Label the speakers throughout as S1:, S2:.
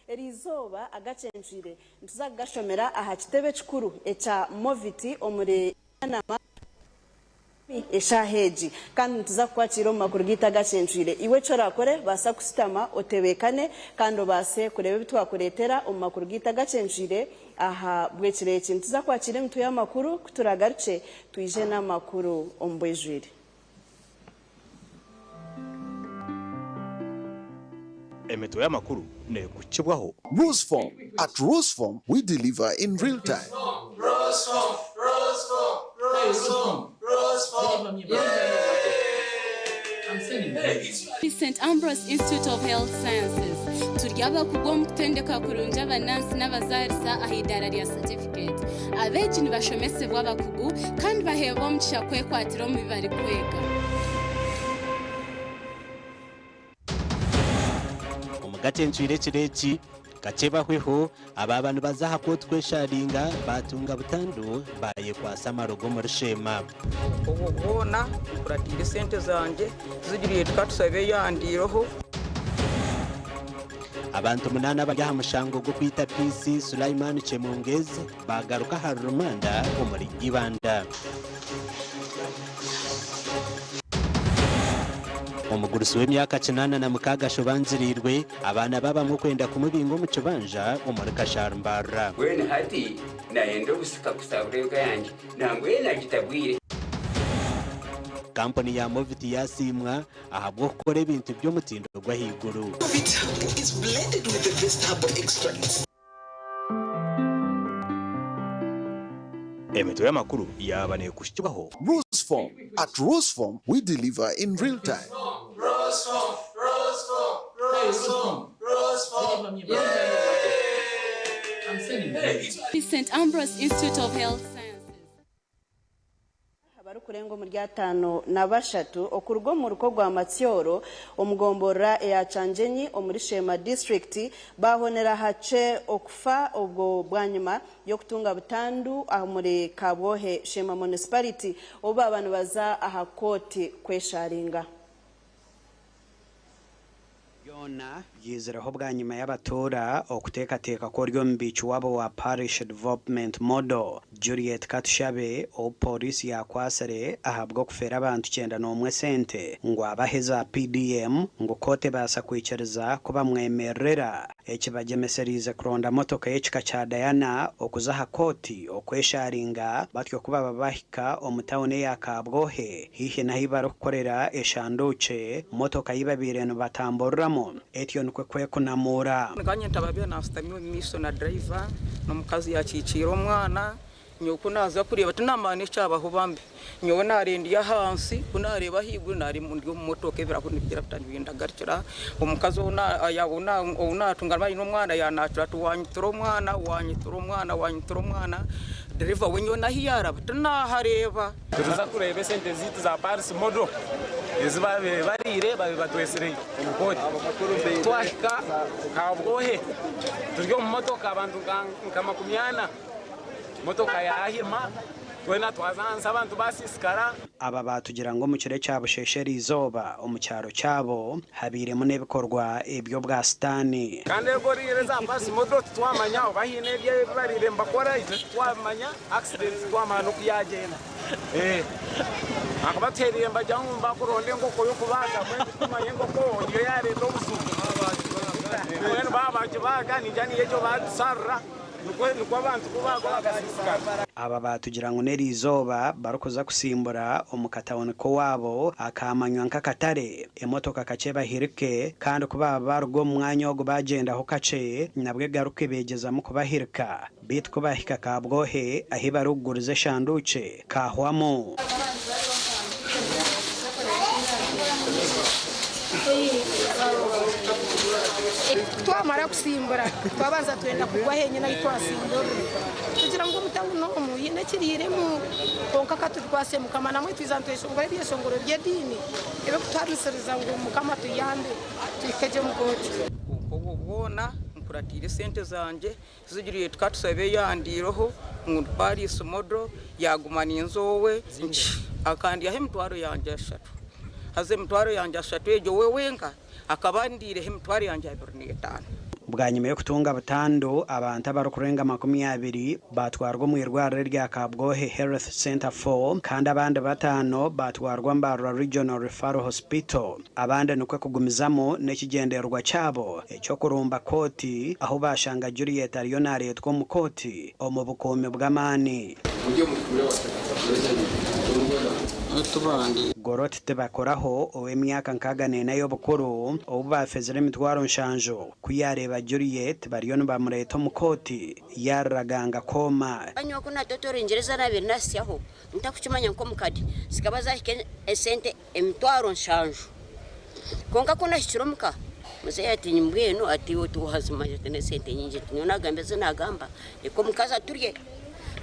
S1: Erizoba agacenjire ntuzagashomera aha kitebe kikuru echa Moviti omure Nama eshaheji kandi tuzakwakira mu makuru gita gacenjire iwe corakore basa kusitama otebekane kandi base kureba bitwakuretera mu makuru gita gacenjire aha bwekireke tuzakwakira mtu ya makuru kuturagaruce tuije na makuru ombwejwire
S2: Emeto ya makuru ne kuchibwaho
S3: Roseform. At Roseform, we deliver in real time.
S4: Roseform.
S5: St. Ambrose Institute of Health Sciences. Turyaba kugom kutendeka kurunja abanansi n'abazarisa ahidara rya certificate. Abeji nibashomese bw'abakugu kandi bahebo mukisha kwekwatiro mu bibari kwega.
S2: Gacenjire kireki gacebahweho aba bantu bazaha kotwe sharinga batunga butandu baye kwa samarogo muri shema
S6: ubona kuratira sente zanje zigiriye twatusabe yandiroho
S2: abantu munana bajya hamushango go kwita PC Sulaiman Chemongeze bagaruka harumanda umuri ibanda Umugurusi w'imyaka 8 na mukaga shobanzirirwe abana baba mu kwenda kumubingo mu cubanja umurika Sharmbara
S7: wene hati naenda gusika kusaburega yanjye nangwe nagitabwire
S2: Company ya Moviti yasimwa ahabwo gukora ibintu byo mutindo gwa higuru
S8: is blended with the best herbal extracts.
S2: Emeto ya makuru yabane kushyibaho
S3: Roseform. At Roseform, we deliver in real time.
S4: Roseform.
S5: St. Ambrose Institute of Health Sciences.
S1: Kurengo muri 5 na 3 okurwo mu ruko rwa Matyoro omugombora ya Canjenyi omuri Shema district bahonera hace okufa obwo bwanyuma yo kutunga butandu amuri Kabohe Shema municipality oba abantu baza aha koti kwesharinga
S9: Yona yizeraho bwa nyuma y'abatora okutekateka ko ryo mbicu wabo wa Parish Development Model Juliet Katushabe o polisi yakwasare ahabwo kufera abantu 91 sente ngo abaheza PDM ngo kote basa kwicereza kuba mwemerera ekibagemeserize kuronda motoka y'ekika cha Diana okuzaha koti okwesharinga batyo kuba babahika omutawone ya Kabwohe hihe nahibaro kukorera eshanduce motoka yibabire no batamboramo etyo nkwe kunamura
S6: nganye ntababye na stamiwe miso na driver no mukazi yakicira umwana nyoko naza kureba tunamane cyabaho bambe nyowe narendiye hansi kunareba higwe nari mu motoka birakunibira bitandibinda garikira umukazi unatungana n'umwana yanacura tuwanyitoro mwana driver wenyo nahiyara tunahareba
S10: tuza kureba sente zitu za Paris Modo iziba barire batwesere umukodi twashika kabwohe turyo mu motoka abantu nkamakumyana motoka yahima twena twazansa abantu basisikara
S9: aba batugira ngo mu kire cyabo shesheri izoba umucyaro cyabo habiremo nebikorwa ibyo bwa stani
S10: kandi gorire za Paris Modo twamanya bahine bye barire mbakora twamanya accident twamana kuyagenda akabateriye mbajyangu mbakuronde ngo koyo kubaga mwe tumanye ngo ko ngiye yare ndo busuku mwe baba kibaga nijani yejo basarra nuko abantu kubaga bagasisikara
S9: aba batugira ngo neri izoba barukoza kusimbura umukatawone ko wabo akamanywa nk'akatare emotoka kace bahirike kandi kuba barwo mwanya wo bagenda ho kace nabwe garuke begeza mu kubahirika bitko bahika kabwohe ahi barugurize shanduce kahwamo
S11: twamara kusimbura twabanza twenda kugwa henye na twasimbura kugira ngo mutabuno muyine kiriremo konka katutwase mukama namwe twizantweshongore byeshongoro byedini ebe kutwariseriza ngo mukama tuyande twikeje mugoti
S6: ubona nkuratire sente zanje zigiriye twatusabe yandiroho ngo Paris Modo yagumana inzowe akandi yahe mtwaro yanje ashatu haze mtwaro yanje ashatu ejo wewenga akabandire hemtwari yanje 25
S9: bwa nyuma yo kutunga butandu abantu abarukurenga 20 batwarwa mu irwariro rya Kabwohe Health Center 4 kandi abandi batano batwarwa Mbarara Regional Referral Hospital abandi nuko kugumizamo n'ikigenderwa cyabo cyo kurumba koti aho bashanga Juliet Arionari yitwa mu koti mu bukome bw'amani goroti tebakoraho ow'emyaka nkagane nayo bukuru ubu bafezere mitwaro nshanjo kuyareba Juliet bariyo bamureto mukoti yaraganga koma
S12: banyo kuna dotore ingereza nabiri nasyaho ntakuchimanya nko mukadi sikabaza hike esente emtwaro nshanjo konka kuna hichiromuka muze ati nyimbweno ati utuhazima tene sente nyinje tunyona gambeze nagamba eko mukaza turye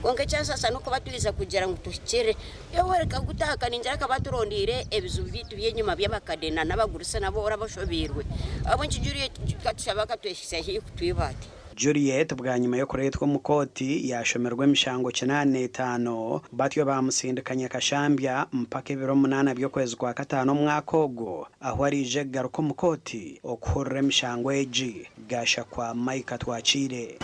S12: konke chansa sano ko baturiza kugira ngo tukire ewereka gutaka ninjira kabaturondire ebizu bitu byenyuma by'abakadena n'abagurisa nabo orabashobirwe abo njijuriye katushabaka tweshise hi kutwibati
S9: Juliet bwa nyuma yo kuretwa mukoti yashomerwe mishango 85 batyo bamusindikanya kashambya mpaka 8 byo kwezi kwa 5 mwakogo aho arije garuko mukoti okurre mishango eji gasha kwa Mike twachire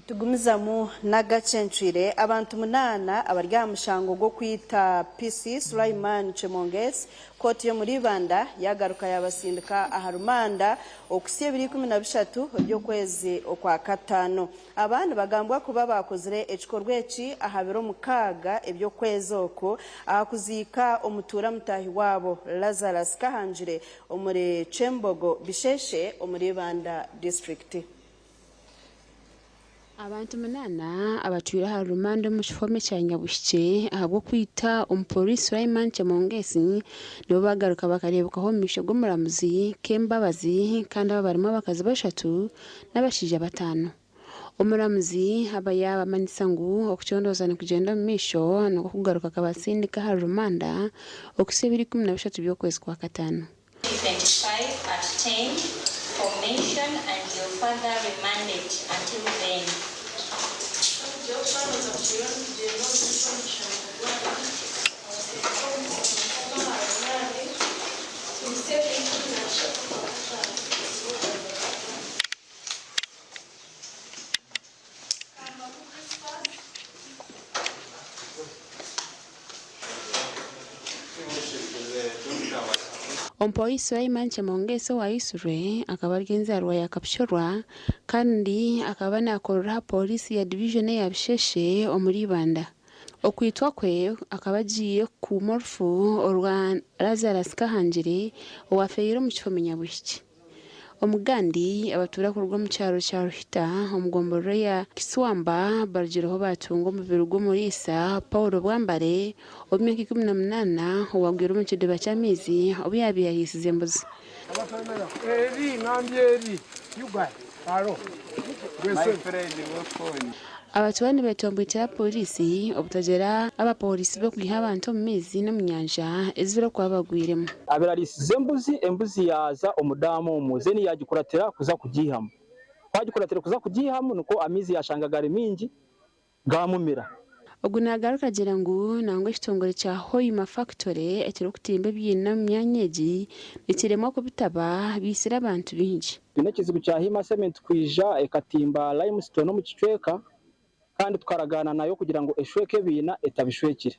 S1: tugumizamu nagacencwire abantu 8 abaryamushango go kwita PC Sulaiman Chemonges koti yo muri Banda yagaruka yabasindika aharumanda okusiye 2013 byo kwezi okwa 5 abantu bagambwa kuba bakozire ekikorwa eki ahabiro mukaga ebyo kwezi oko akuzika omutura mutahi wabo Lazarus Kahanjire omure Chembogo Bisheshe omuri Banda district.
S5: Abantu 8 abatwira harumanda mu kifome cya Nyabushye ahabwo kwita umupolisi Sulaiman Chemongesi nibo bagaruka bakarebuka ho misho gumuramuzi Kembabazi kandi abarimo bakazi bashatu n'abashije 5 umuramuzi abaya bamanitsa ngo okucyondozana kugenda mu misho no kugaruka kabasindika harumanda okusiye 2013 byo kwezi kwa 5
S13: formation and your father remanded until then.
S5: Ompolisi Sulaiman Chemongesi wa Isure akaba agenzarwa yakapshorwa kandi akaba nakorera polisi ya division ya Bisheshe omuri Banda okwitwa kwe akaba agiye ku morfu orwa Lazarus Kahanjire owafeiro mu kifome Nyabushye
S14: omugandi abatura ku rugo mu cyaro cya Ruhita omugomboro ya Kiswamba barugeraho batunga umubiri gw'umurisa Paul Bwambare omyaka 18 wagwira mu kideba cy'amizi obu yabiyahisize mbuzi abatwani betombwitira polisi obutagera abapolisi bo kwiha abantu mu mizi no mu nyanja ezibira kwabagwiremo
S15: abirarisize embuzi yaza omudamu omuzeni yagikuratira kuza kugihamu kwagikuratira kuza kugihamu nuko amizi yashangagara mingi gamumira
S14: ogu nagaruka gira ngo nangwe kitongore cya Hoima Factory ekiro kutimba byina mu myanyegi ikiremo ko bitaba bisira abantu bingi
S15: bine kizibu cya Hima Cement kwija ekatimba limestone mu kicweka kandi twaragana nayo kugira ngo eshweke bina etabishwekire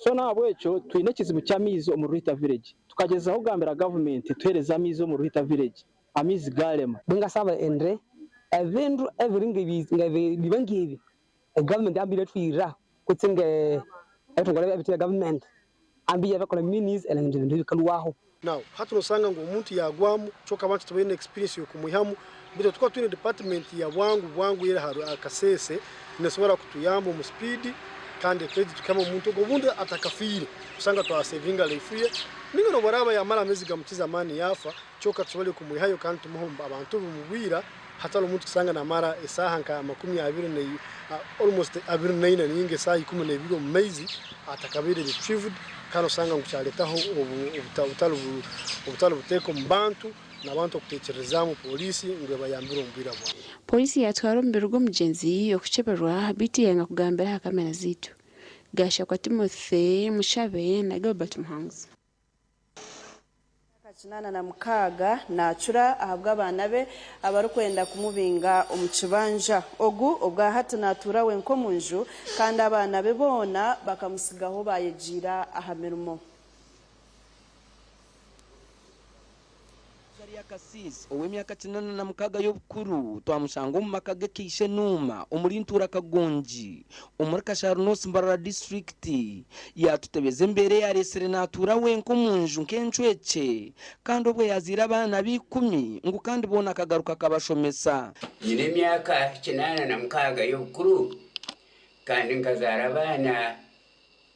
S15: so nabwo echo twine kizibu cya mizo mu Ruhita village tukagezaho gambira government tuhereza mizo mu Ruhita village amizi galema
S16: bingasaba endre evindu everinge bibangibi government ambire twira kutsinge etongole ebitira government ambiye bakola minis elengende kalwaho
S17: now hatu nosanga ngo umuntu yagwamu choka abantu tubene experience yo kumuhamu bito tukwa twine department ya bwangu yera haru akasese nesobora kutuyamba mu speed kandi credit kama umuntu gobundi atakafire usanga twa savinga life ningo no baraba ya mara mezi gamukiza mani yafa choka tubale kumuhayo kandi tumuhomba abantu bumubwira hata umuntu usanga na mara esaha nka 20 almost 29 ninge saa 12 mezi atakabire retrieved kandi usanga ngucyaletaho ubutalo buteko mbantu nabantu kutekerezamu polisi ngwe bayambira umbira bwa
S14: polisi yatwara mbere rwo mugenzi yo kuceberwa bitiyenga kugambira hakamera zitu gasha kwa Timothy Mushabe na Gilbert Muhangs
S1: kinana na mukaga nacura ahabwa abana be abarukwenda kumubinga umukibanja ogu obwa hati natura we nko munju kandi abana be bona bakamusigaho bayegira ahamerumo
S18: Kasisi ow'emyaka 96 y'obukuru twamushanga omu maka ge Keishe Numa omuri Ntura Kagongi omuri Kasharunos Mbarara district yatutebeze mbere yaresere natura we nko munju nkencwece kandi obwe yazira abana b'ikumi ngo kandi bona akagaruka kabashomesa
S7: nyine emyaka 86 y'obukuru kandi nkazara abana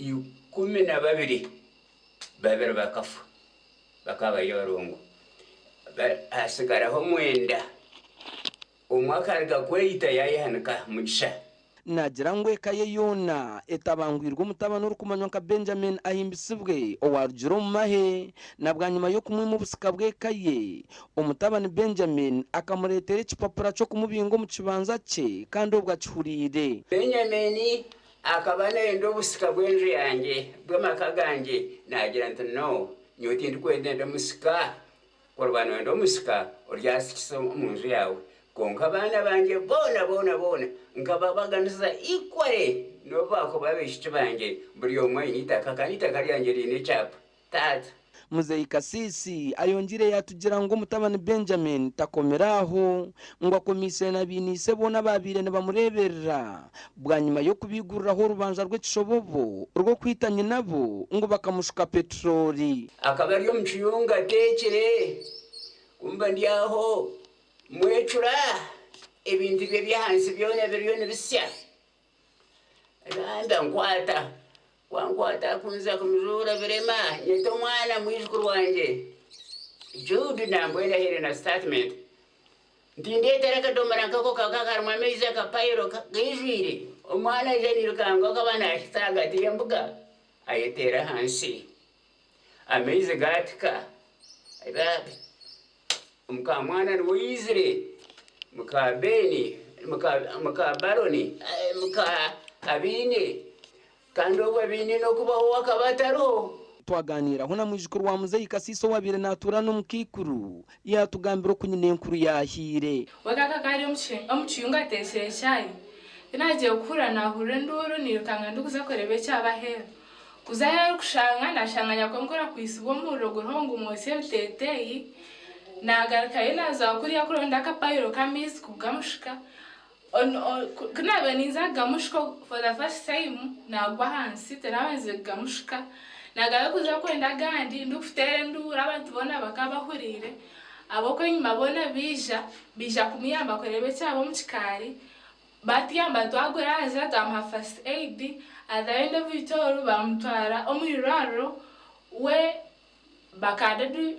S7: 12 babiri bakafu bakaba yorongo asigaraho mwenda umwaka arigakweita yayihanika mugisha
S18: nagira ngo ekaye yona etabangwirwa umutabano urukumanywa nka Benjamin ahimbisibwe owarujiro mu mahe nabwanyuma yo kumwe mu busika bw'ekaye umutabani Benjamin akamuretera ikipapura cyo kumubinga mu kibanza cye kandi ubwo akihurire
S7: Benjamin akabana endo busika bwenje yanjye bw'amaka ganje nagira nti no nyoti ndikwenda musika Korbano ndo musika oryasikisa munzu yawe konka abana banje bona ngababaganiza ikware no bako babishije banje buri omwe nitaka kanita karyange rine chapa tata
S18: Muzeyi Kasisi ayongire yatugira ngo umutabani Benjamin takomeraho ngo akomise nabinise bona babire ne bamureberera bwanyuma yo kubiguriraho rubanja rw'ekishobobo rwo kwitanye nabo ngo bakamushuka petroli
S7: akaba ariyo mchiyunga tekere kumba ndiaho mwecura ebintu bye byahansi byone biriyo nibisya randa nkwata wangwata kunza kumzura birema nyeto mwana mwijukuru wanje Jude nambwenda here na statement ndinde tereka domaranga ko kakakara mwamezi akapayiro gijwire omwana jenirukanga kabana ashitaga tiyambuga ayetera hansi amezi gatika aibabe mkamwana nwoyizire mukabeni mukabaroni mukabine kandi obwe bini no kubaho wakabataro
S18: twaganira hona mwijukuru wa Muzeyi Kasisi wabire natura no mukikuru yatugambira kunyine nkuru yahire
S19: wakaka kari omuchiyunga tesere cyayi inaje ukura nahure nduru nirukanga ndukuza korebe cyabahera kuzaya kushanga nashanganya ko ngora kwisibo mu rogo hongo mose bitetei nagaruka inaza kuri yakuru ndakapayiro kamisi kugamushika kunabe niza gamushika for the first time nagwa hansi terabanze gamushika nagaruka kuza kwenda gandi ndufutere ndura abantu bona bakabahurire aboko nyuma bona bija kumuyamba kurebe cyabo mu kikari batiyamba twagura aza tamuha first aid at the end of it all bamutwara omuraro we bakadadi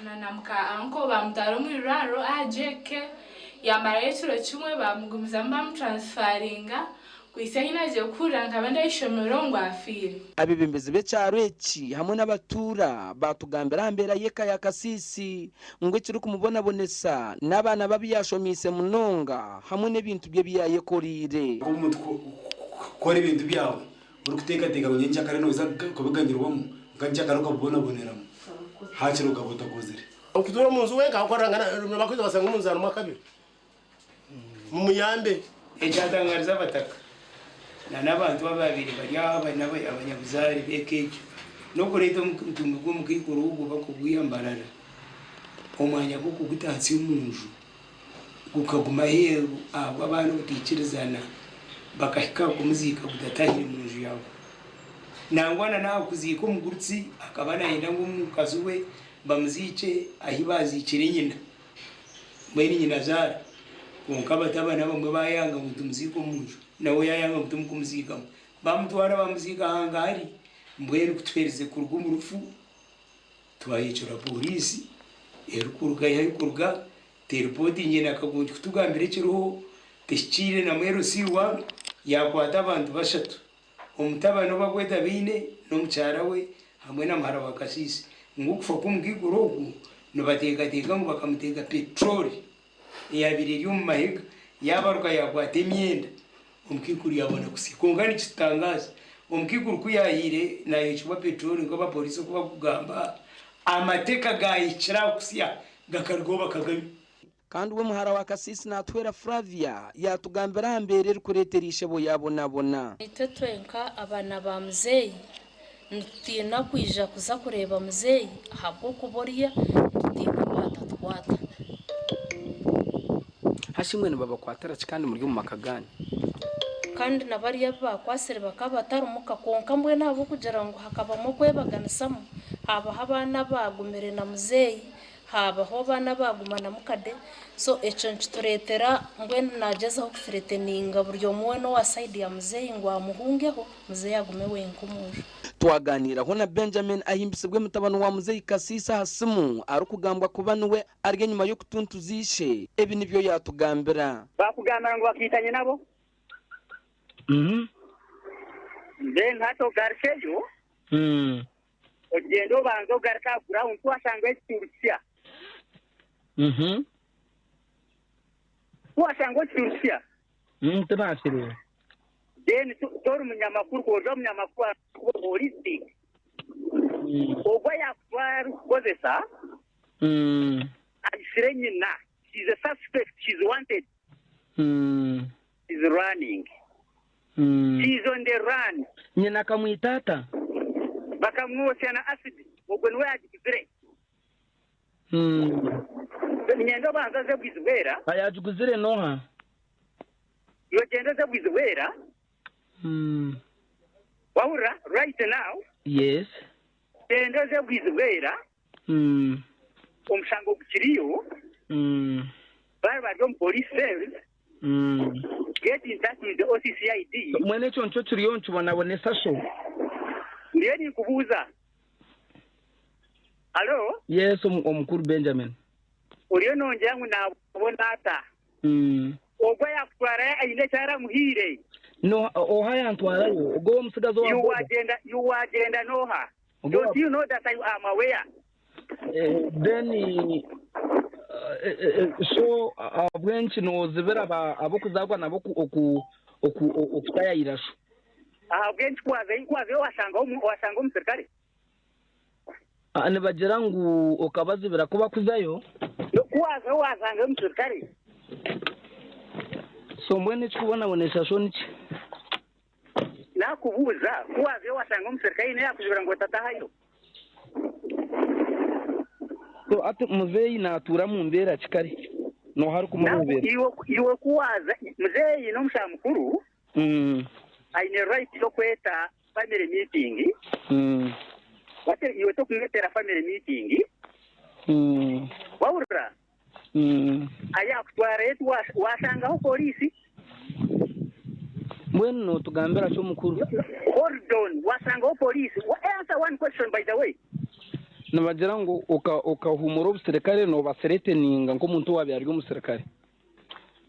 S19: na muka anko bamutwara omuraro ajeke yamara yeturo kimwe bamugumiza bamutransferinga kwisahina je kura nkabanda ishomero ngo afire
S18: abibembezi becyaro eki hamwe n'abatura batugambira hambera yeka ya kasisi ngo kiri kumubona bonesa n'abana babi yashomise munonga hamwe n'ibintu bye biyaye korire
S20: kora ibintu byawe uri kuteka teka ngo nyenja kare no biza kubiganyirwamo nganja karuka bubona boneramo hakiri ugabodakozere
S21: ukudura mu nzu wenga ukorangana bakuze basanga mu nzano makabiri mu muyambe
S22: ejadangariza bataka n'abantu babiri bari abanyabuzari bekeje no kureta mutumbu gw'umukikuru ugo bakubwiyambarara omwanya go kugutatsi umunju gukaguma heru abo abantu bakikirizana bakahika kumuzika kudatahira munju yawe nangwana nawe kuzika umugurutsi akabana yenda ngo mukazi we bamuzice ahibazikire nyina mbere nyina zara unkabatabana bamwe bayanga mutumuziko munju nawe yayanga mutumkumuzika bamutwara bamuzika hangari mbwere kutwereze kurugo mu rufu twayicura polisi erukuruga yayikuruga teripoti nyina akagunje kutugambire kiruho teshire na mwero siwa yakwata abantu bashatu umutabano bagweta bine no mucyara we hamwe n'amahara bakasisi ngukufa kumugigurogu no bateka ngo bakamuteka petroli yabiri mu mahiga yabaruka yakwata imyenda umukikuru yabona kusikongana kitangaza umukikuru kuyahire na yicwa petroli ngo abapolisi kuba kugamba amateka gayicira kusiya gakargo bakagabi
S18: kandi we muhara wa kasisi natwera Flavia yatugambira hambere kureterishe bo yabonabona
S23: itetwenka abana ba muzeyi ntina kwija kuza kureba muzeyi habwo kuboriya tutika batatwata
S18: hashimwe baba kwatara kandi muri mu makagani
S23: kandi nabariya bakwasere bakabatarumuka konka mbwe nabo kugira ngo hakabamo kwebaganisamo haba abana bagumere na muzeyi haba ho bana bagumana mukade so eco nturetera ngwe nagezaho kufireteninga buryo muwe no wa side ya muzeyi ngo amuhungeho muzeyi agume wenkumuje
S18: twaganiraho na Benjamin ahimbisebwe mutabano wa muzeyi kasisa hasimu ari kugambwa kubanuwe arge nyuma yo kutuntuzishe ebi nibyo yatugambira
S24: bakugambira ngo bakitanye nabo then hato garseyo ogendo banzo garka ground twasanga ekirusya twasanga ekirusya
S15: tunashire
S24: then toru munyamakuru koza munyamakuru polisi ogwa yakwara kozesa ayisire nyina she's a suspect, she's wanted, she's running, she's on the run.
S15: Nyina kamwitata
S24: bakamwosya na acid ubwo niwe yagizire nyendo banza ze bwizubera
S15: ayajuguzire noha
S24: yo genda ze bwizubera wahura right now
S15: yes
S24: genda ze bwizubera umshango kiriyo bari mu police cells get in touch with the OCCID
S15: mwene choncho turiyo nchubona bonesa sho
S24: ndiye nikubuza alo
S15: yes omukuru Benjamin
S24: uriyo nonje yangu nabona ata ogwa yakutwara ayine cyara muhire
S15: no ohaya ntwara yo ogo omusigazo wa
S24: you wagenda noha don't you know that I am aware
S15: then so abwenchi no zibera abo kuzagwa nabo okutaya irasho
S24: abwenchi kwaze wasanga umusirikare
S15: ane bagira ngo okabazibira kuba kuzayo
S24: kwaze wasanga umusirikare
S15: so mwene chikubona bonesha so niki
S24: nakubuza kwaze wasanga umusirikare ne yakuzibira ngo tatahayo
S15: so ati muzeyi natura mu mbera kikari no hari kumubera
S24: iwe kuwaza muzeyi no mushamukuru aine right yo kweta family meeting iwe tokuletera family meeting wawura aya kutwara yetu wasangaho polisi
S15: mbwenu tugambira cyo mukuru
S24: hold on wasangaho polisi answer one question by the way
S15: nabagira ngo ukahumura ubuserekare no basereteninga ngo umuntu wabyaryo umusirikare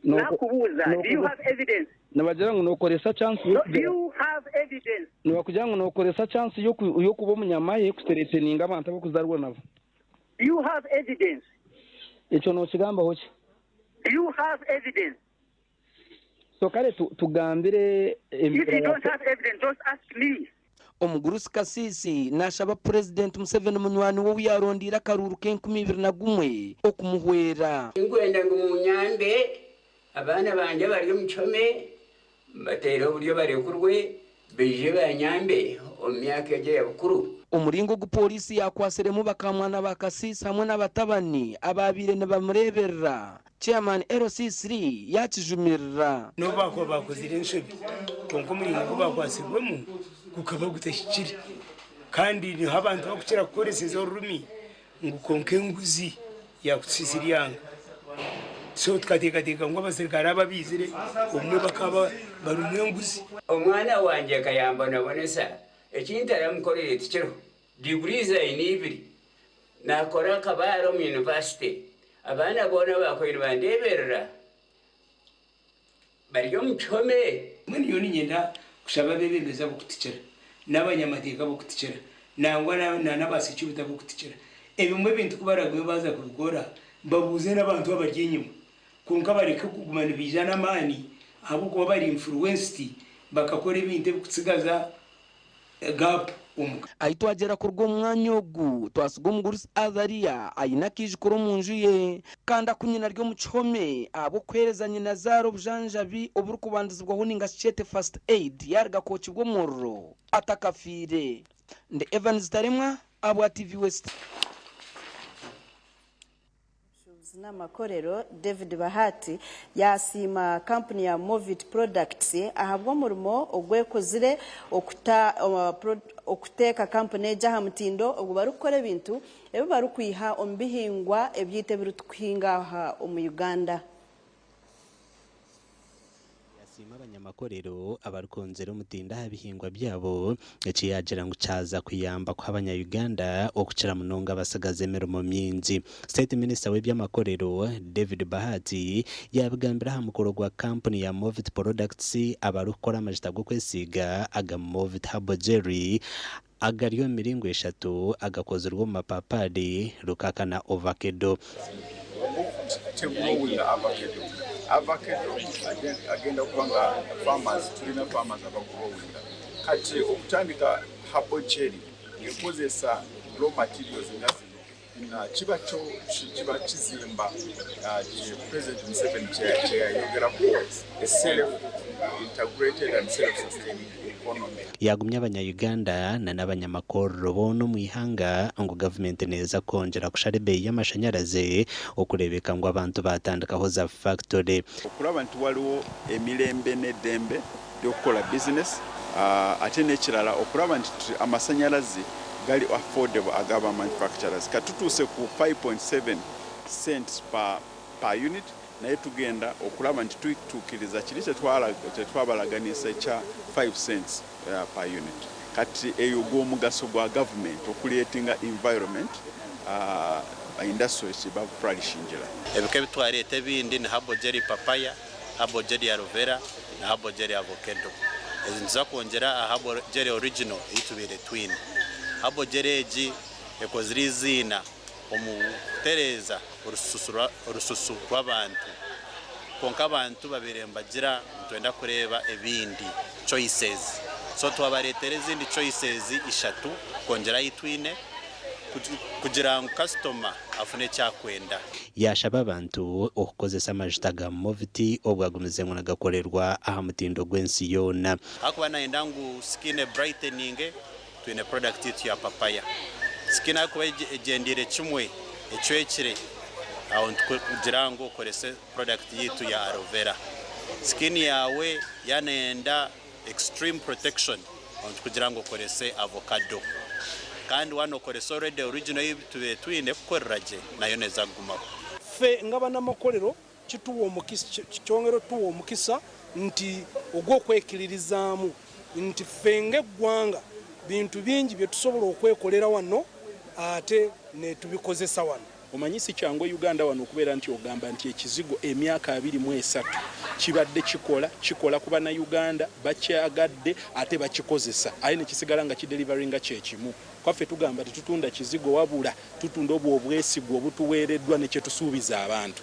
S24: nakubuza do you have evidence
S15: nabagira ngo nokoresa chance
S24: do you have evidence
S15: nabakugira ngo nokoresa chance yo kuba munyamaye kusereteninga abantu abo kuzarwa nabo
S24: do you have evidence
S15: icyo no kigamba hoki
S24: do you have evidence
S15: so kare tugambire
S24: if you don't have evidence don't ask me
S18: Omugurusi Kasisi nashaba President Museveni munywani wo yarondira karuru ke 2021 okumuhwera
S7: ingwenda ngo munyambe abana banje bari mu Chome batera uburyo bari kurwe beje banyambe omyaka je yakuru
S18: umuringo gu polisi yakwaseremu bakamwana bakasisi hamwe n'abatabani ababire ne bamureberera Chairman LC3 yakijumirira
S22: no bako bakozire nshobi konko muringo bakwasirwemo kukaba gutashyikira kandi ni abantu bakukira kukoreseza ururimi ngo konke nguzi yakusisiriyanga so tkatekateka ngo abasirikare ababizire umwe bakaba barumwe nguzi
S7: omwana wanje kayamba nabonesa ekintu aramukorere tikiro degrees inibiri nakora kabaro mu university abana bona bakoyine bandeberera bari mu Chome
S22: mwini yoni nyenda kushaba bebemeza bukutikira n'abanyamateka bukutikira nangwa n'abasici butabukutikira ebimwe bintu kubaragwe baza kubikora babuze n'abantu babarye inyuma kunka bareka kugumana bijana mani abo kuba bari influenced bakakora ibintu bikutsigaza gap
S18: aitwagera kurwo mwanya ogu twasiga Omugurusi Azaria ayina kijikoro munju ye kandi akunyina ryo mu Chome abo kwerezanye na zaro bujanjabi oburu kubandizibwaho ninga chete first aid yarga kochi bwo murro atakafire nde Evans Taremwa abo TV West
S1: n'amakorero David Bahati yasima company ya Movit Products ahabwo murimo ogwekozire okuteka company jaha mutindo ubwo barukore bintu ebe barukwiha ombihingwa ebyite birutwinga mu Uganda
S2: sima abanyamakorero abarukonzera umutinda habihingwa byabo yaciyagira ngo caza kuyamba kwa abanya-Uganda okucira munonga basagaze merumo myinzi. State Minister w'ibyamakorero David Bahati yabigambira hamukoro gwa company ya Movit Products abarukora amajita go kwesiga aga Movit Herbal Jelly agariyo miringo 3 agakozerwa mu mapapadi rukakana ovacado
S3: avocado agenda kubanga farmers tulina farmers abakuwinda kati okutandika herbal jelly ekozesa raw materials na chiba kizimba President Museveni yayogera ku a self-integrated and self-sustaining economy.
S2: Yagumya abanya-Uganda n'abanyamakoro bono mu ihanga ngo government neza kongera kusharebe y'amashanyarazi okurebeka ngo abantu batandikaho za factory
S3: okulaba nti waliwo emirembe n'eddembe y'okukola business ate n'ekirala okulaba nti amasanyalazi gali affordable agaba manufacturers katutuuse ku 5.7 cents per unit naye tugenda okulaba nti tutukiriza kiri kyetwabalaganisa ekya 5 cents per unit kati eyo gw'omugaso gwa government okuleetinga environment industry bakufurahishingira
S4: ebika bitwarete bindi ni herbal jelly papaya, herbal jelly aloe vera na herbal jelly avocado. Ezinza kongera herbal jelly original itubire twin. Herbal jelly eji ekoziri zina omutereza urususu rw'abantu konka abantu babirembagira ntwenda kureba ebindi choices so twabaretere zindi choices 3 kongera yitwine kugira ngo customer afune cyakwenda
S2: yashaba abantu okukozesa amajita ga Movit obwagumize ngo nagakorerwa aha mutindo gwensi yona
S4: akuba naenda ngu skin brightening twine product yitu ya papaya skin akuba egendire kimwe ecwekire aho kugira ngo ukorese product yitu ya aloe vera skin yawe yanenda extreme protection kugira ngo ukorese avocado kandi wanokore sore de original y'ibitube twine kukoreraje nayo neza gumaho
S6: fe ngabana makolero kituwo mukisa cyongero tuwo mukisa nti ogwo kwekiririzamu nti fenge gwanga bintu bingi bye tusobola okwekolera wano ate ne tubikozesa wano
S8: omanyisi kyango Uganda wano okubeera nti ogamba nti ekizigo emyaka 23 kibadde kikola kuba na Uganda bakyagadde ate bakikozesa aye ne kisigala nga kidelivaringa kyekimu kwaffe tugamba tutunda kizigo wabula tutunda obwesigo obutuweereddwa ne kyetusuubiza abantu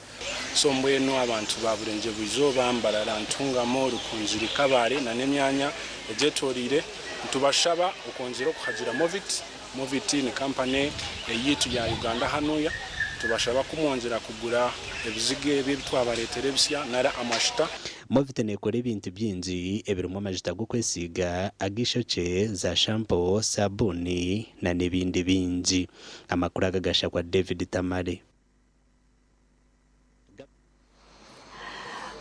S10: so mbwenu abantu babulenje buizo bambalala ntungamo olukunziri kabale na nemyanya ejetolire tubashaba okonzira okuhagira Movit ni company eyitu ya Uganda hanuya tubashaba kumwonjera kugura ebizige by'ebitwabaletera ebisya nara amashita
S2: Movit nekora ibintu byinji ebirimo amajita go kwesiga agishoce za shampoo sabuni na nebindi binji amakuru agagasha kwa David Tamale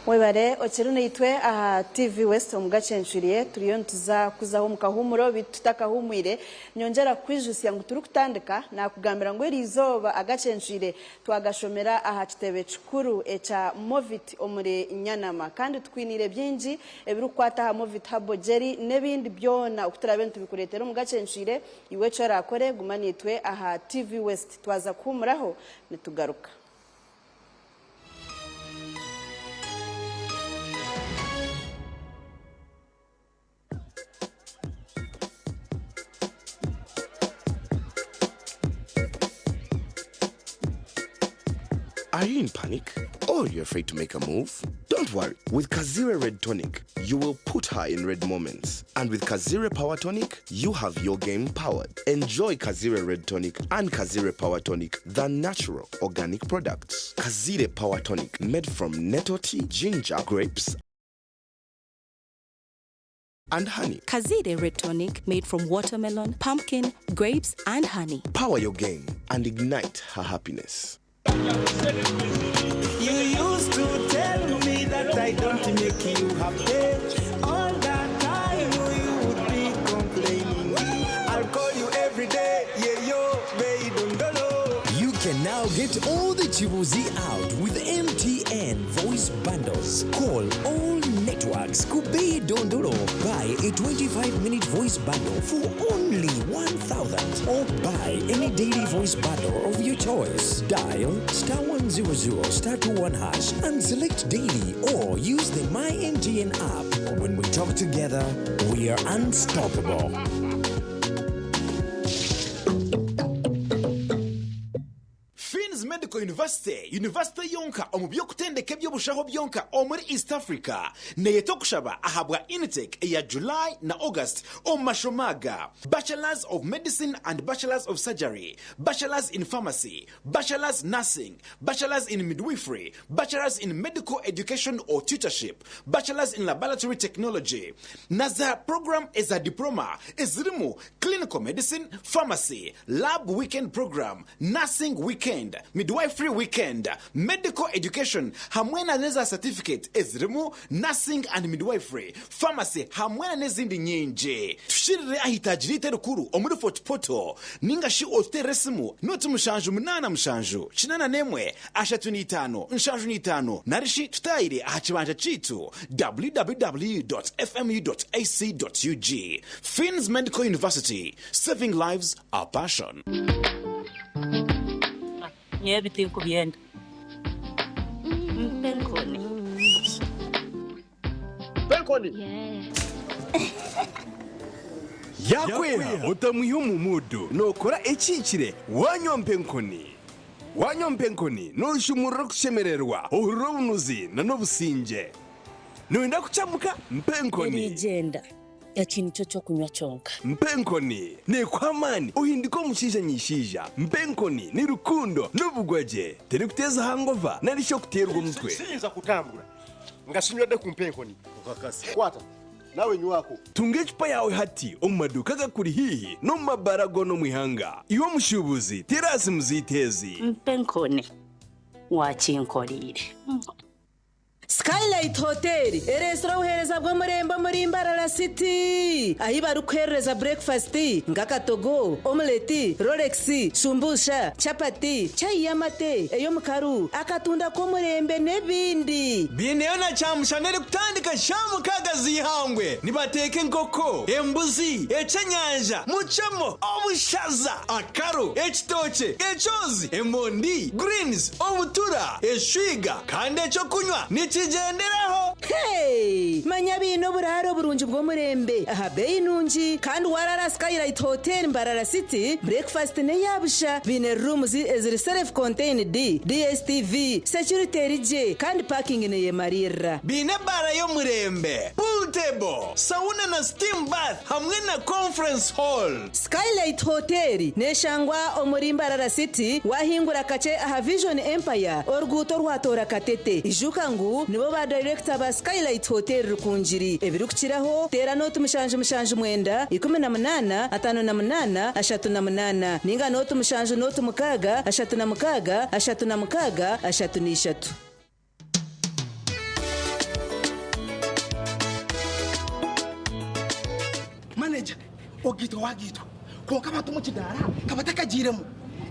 S1: Webare ocherune itwe aha TV West omugacenshuriye turiyo ntuza kuzaho mukahumuro bitutakahumwire nyongera kwijusya ngo turi kutandika nakugambira ngo irizoba agacenshire twagashomera aha kitebe cikuru echa Movit omure Nyanama kandi twinire byinji ebirukwata aha Movit habo Jerry nebindi byona okutarabe ntubikuretera omugacenshire iwe cyo rakore gumanitwe aha TV West twaza kumuraho nitugaruka
S11: Are you in panic? Or you're afraid to make a move? Don't worry. With Kazire Red Tonic, you will put her in red moments. And with Kazire Power Tonic, you have your game powered. Enjoy Kazire Red Tonic and Kazire Power Tonic, the natural organic products. Kazire Power Tonic, made from nettle tea, ginger, grapes, and honey.
S25: Kazire Red Tonic, made from watermelon, pumpkin, grapes, and honey.
S11: Power your game and ignite her happiness.
S26: You used to tell me that I don't make you happy. All that time you would be complaining. I'll call you every day, yeah, yo, baby, don't.
S27: You can now get all the Chibuzi out with MTN voice bundles. Call all networks. Kubei Dondoro. Buy a 25-minute voice bundle for only 1,000 or buy any daily voice bundle of your choice. Dial *100 *21# and select daily or use the My MTN app. When we talk together, we are unstoppable.
S28: Medical University yonka omubyo kutendeka by'obushaho byonka omuri East Africa neyeto kushaba ahabwa intake ya July na August omashomaga Bachelors of Medicine and Bachelors of Surgery, Bachelors in Pharmacy, Bachelors Nursing, Bachelors in Midwifery, Bachelors in Medical Education or Tutorship, Bachelors in Laboratory Technology. Naza program is a diploma ezirimu Clinical Medicine, Pharmacy, Lab Weekend Program, Nursing Weekend, Midwifery Weekend, Medical Education, hamwena neza certificate ezirimu Nursing and Midwifery, Pharmacy hamwena nezindi nyinji. Tushirire ahitajirite rukuru omuri fotopoto ningashi oteresimu noti mushanju munana mushanju chinana nemwe ashatu n'itano nshanju n'itano narishi tutayire ahakibanja citu www.fmu.ac.ug. Fins Medical University, saving lives, our passion.
S29: Everything could be end.
S21: Penkoni.
S30: Yakwera utamuhimu mudu nokora ekikire wanyompenkoni. Wanyompenkoni noshumura kushemererwa urubunuzi na nobusinje. Noenda kuchamuka mpenkoni.
S29: Legenda. Yakintu cyo kunywa cyonka.
S30: Mpenkoni ne kwamani uhindiko mushija nyishija. Mpenkoni ni rukundo n'ubugwaje. Teri kuteza hangova narisho kuterwa umutwe.
S21: Sinza kutambura. Ngasinywede ku mpenkoni. Ukakasi. Kwata. Nawe nywako.
S30: Tunge chupa yawe hati omumaduka gakuri hihi no mabarago no mwihanga. Iwo mushubuzi terasi muzitezi.
S29: Mpenkoni. Wakinkorire.
S5: Skylight Hotel erestora uhereza bwo murembo muri Mbarara City ahi barukereza breakfast ngakatogo omelette Rolex shumbusha chapati chai yamate eyo mukaru akatunda ko murembe nebindi
S30: bineyo na cyamushanere kutandika shamu kagazi ihangwe nibateke nkoko embuzi ecenyanja muchamo obushaza akaro ekitoke echozi emondi greens obutura eshwiga kandi echo kunywa nikigenderaho.
S5: Hey manya bino buraro burunji bwo murembe aha beinunji kandi warara Skylight Hotel Mbarara City breakfast ne yabusha bine rooms eziri self contained DSTV security rije kandi parking ne yemarira
S30: bine bara yo murembe pool table sauna na steam bath hamwe na conference hall.
S5: Skylight Hotel neshangwa omuri Mbarara City wahingura kace aha Vision Empire orguto rwatora katete ijukangu nibo ba director ba Skylight Hotel rukunjiri ebirukiraho tera notu mushanje mwenda 18 58 38 ninga notu mushanje notu mukaga 36
S9: manager ogito wagito konka batu mu kidara kabataka jiremo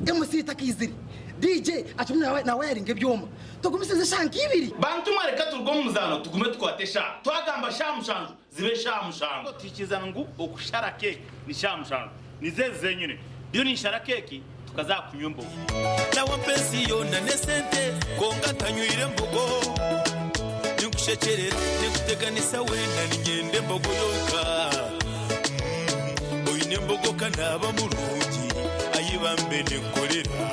S9: MC takiziri DJ achumna na wiring ebyoma tugumisize shanki ibiri
S12: bantu mwareka turgo muzano tugume twatesha twagamba shamushanju zibe shamushanju tikizana ngo okushara cake ni shamushanju nizeze nyine byo ni shara cake tukazakunywa mbogo
S26: na wapenzi yona nesente konga tanywire mbogo nikushekerera nikuteganisa wenda nigende mbogo yoka oyine mbogo kanaba mulungi ayibambe nekolera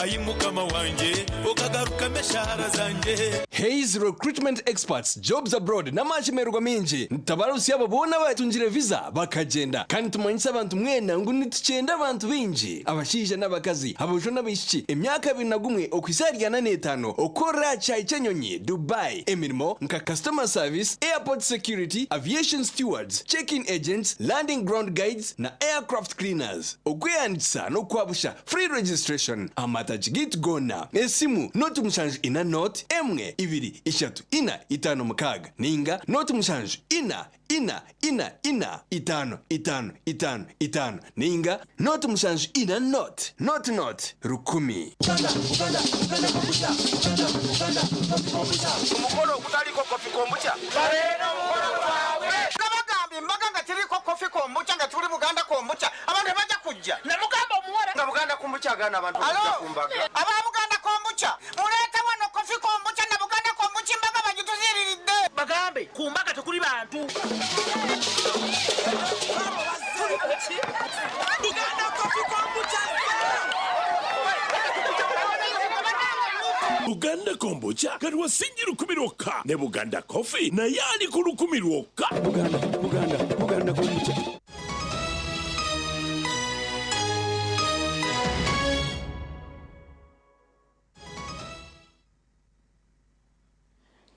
S26: ayimukama wanje okagaruka meshara zanje.
S30: Hayes Recruitment Experts Jobs Abroad namashimerwa minji ntabarusi ababona batunjire visa bakagenda kandi tumanyisa abantu mwena ngo nitucenda abantu binji abashije n'abakazi abojo n'abishiki emyaka 21 okwisarya na 5 okora chai chenyonyi Dubai emirimo nka customer service airport security aviation stewards check-in agents landing ground guides na aircraft cleaners okweyandisa no kwabusha free registration amatagit gona esimu notu mushanju ina note emwe ibiri ishatu ina itano mukaga ninga notu mushanju ina itano ninga notu mushanju ina not rukumi
S13: umukoro kutaliko kofi kombucha bareno umukoro wawe nabagambi mbaganga tiriko kofi kombucha ngaturi Buganda kombucha abantu baje kujja namugamba umuhora ngabuganda kombucha gana abantu baje kumbaga aba Buganda kombucha mureta wano kofi kombucha na Buganda kombucha mbaga bagituziriride bagambe kumbaga tukuri bantu Buganda kofi kombucha
S14: Buganda kombucha kari wasingira kumiroka ne Buganda coffee na yani kurukumiroka
S30: Buganda kombucha.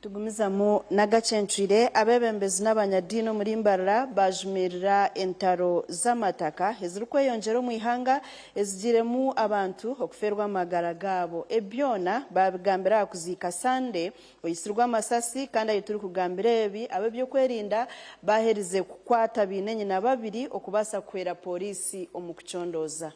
S1: tugumizamu nagacentrire abebembezi n'abanyadino muri Mbarara bajumirira entaro z'amataka ezirukweyongera mu ihanga ezigiremu abantu okuferwa amagara gabo ebyona babigambira kuzika Sande oyisirwa amasasi kandi ayituri kugambira ebi abebyo kwerinda baherize kukwata binenye na babiri okubasa kwera polisi omukuchondoza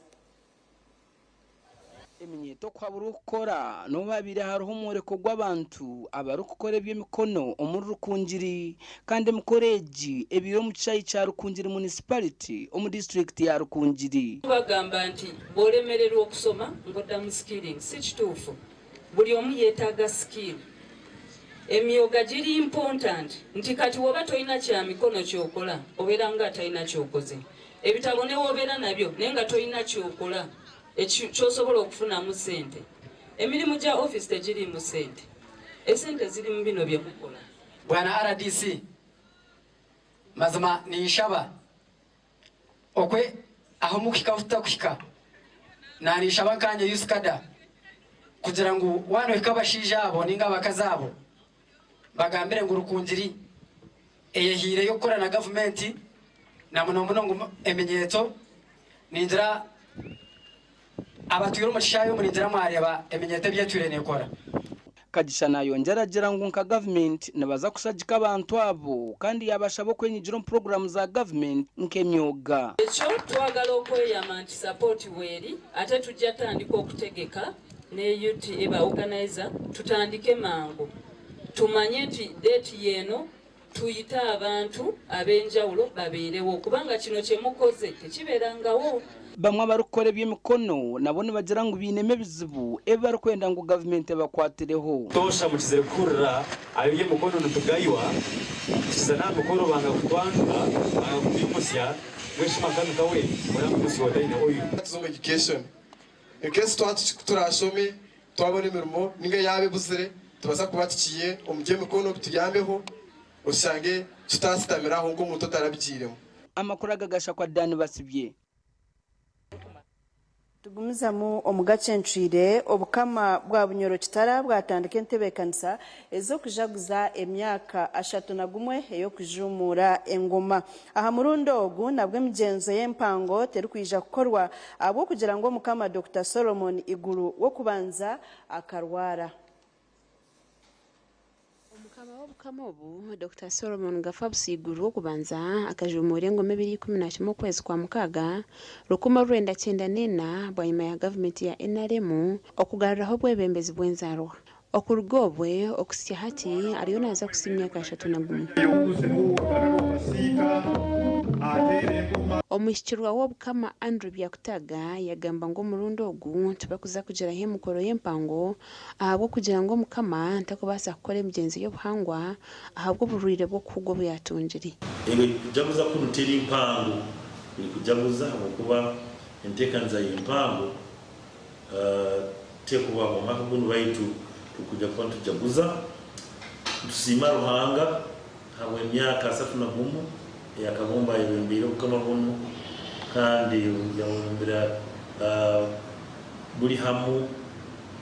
S18: eminyeto kwabura ukora no babiri hariho umureko gw'abantu abarukukora by'emikono omuri Rukunjiri kandi mukoreji ebiro mu kicayi cya Rukunjiri municipality omu district ya Rukunjiri
S16: bagamba nti bolemererwa okusoma ngoda mu skilling si kituufu buli omu yeetaaga skill emyoga giri important nti kati woba toyina kya mikono kyokola obeera nga talina kyokoze ebitabo ne wobeera nabyo naye nga toyina kyokola ekyosobola okufunamu sente emirimu gya office tegiri mu sente esente ziri mu bino bye mukola
S17: bwana RDC mazima nishaba okwe aho mukika utakushika na nishaba kanje yuskada kugira ngo wano ikabashija abo ninga bakazabo bagambire ngo Rukunjiri eyehire yo gukora na government na muno emenyeto ninjira abatuyiro mu kishayo muri nzira mwareba emenyete byeturene kora
S18: kagisha nayongera agira ngu nka government nibaza kushagika abantu abo kandi yabashaba kwenyigira mu program za government nk'emyoga
S16: ekyo twagala okweyama nti support weri ate tujja tandika okutegeka ne youth eba organizer tutandike mangu tumanye nti date yeno tuyita abantu abenjawulo babeerewo kubanga kino kye mukoze tekibeerangawo
S18: bamwe abarukora eby'emikono nabo nibagira ngu biinemu ebizibu ebibarikwenda ngu gavumenti ebakwatireho
S3: tosha mukize kukurira aby'emikono nitugaywa kiza nta mikono banga kutwandura banga kutumusya weshima kandi kawe mwana musiwota ine oyu
S4: tuzomo education in case turashome twabona imirimo ninga yabe buzire tubaza kubatikiye omujye mikono bituyambeho usange tutasitamiraho ngo umuntu atarabigiremo
S18: amakuru agagasha kwa Dani Basibye
S1: tugumizamu omugacencire obukama bwa bunyoro kitara bwatandika entebekanisa ezo kujaguza emyaka 31 eyo kujumura engoma aha murundo ogu nabwo emigenzo y'empango terikuija kukorwa abo kugira ngo mukama Dr. Solomon Iguru wo kubanza akarwara
S6: Obukama obu Dr. Solomon Gafabusi Iguru wo kubanza akajumura engoma 2011 kwezi kwa mukaga rukuma rwenda 94 bwanyuma ya government ya NRM okugaruraho bwebembezi bwenzarwa okurugobwe okusya hati ariyo naza kusimya ka 31 omushikirwa w'obukama Andrew Byakutaga yagamba ngo murundo ogu tubakuza kugira he mukoro y'empango ahabwo kugira ngo mukama ntakubasa gukora emigenzi y'obuhangwa ahabwo burwire bwo kugwa buyatungiri
S12: kujaguza kunutera impango ni kujaguza kuba entekanza y'impango tekuba mu mwaka guno baitu tukuja kwa tujaguza tusima ruhanga hamwe emyaka 31 yakabomba ibembiro kama bono kandi yawombera buri hamu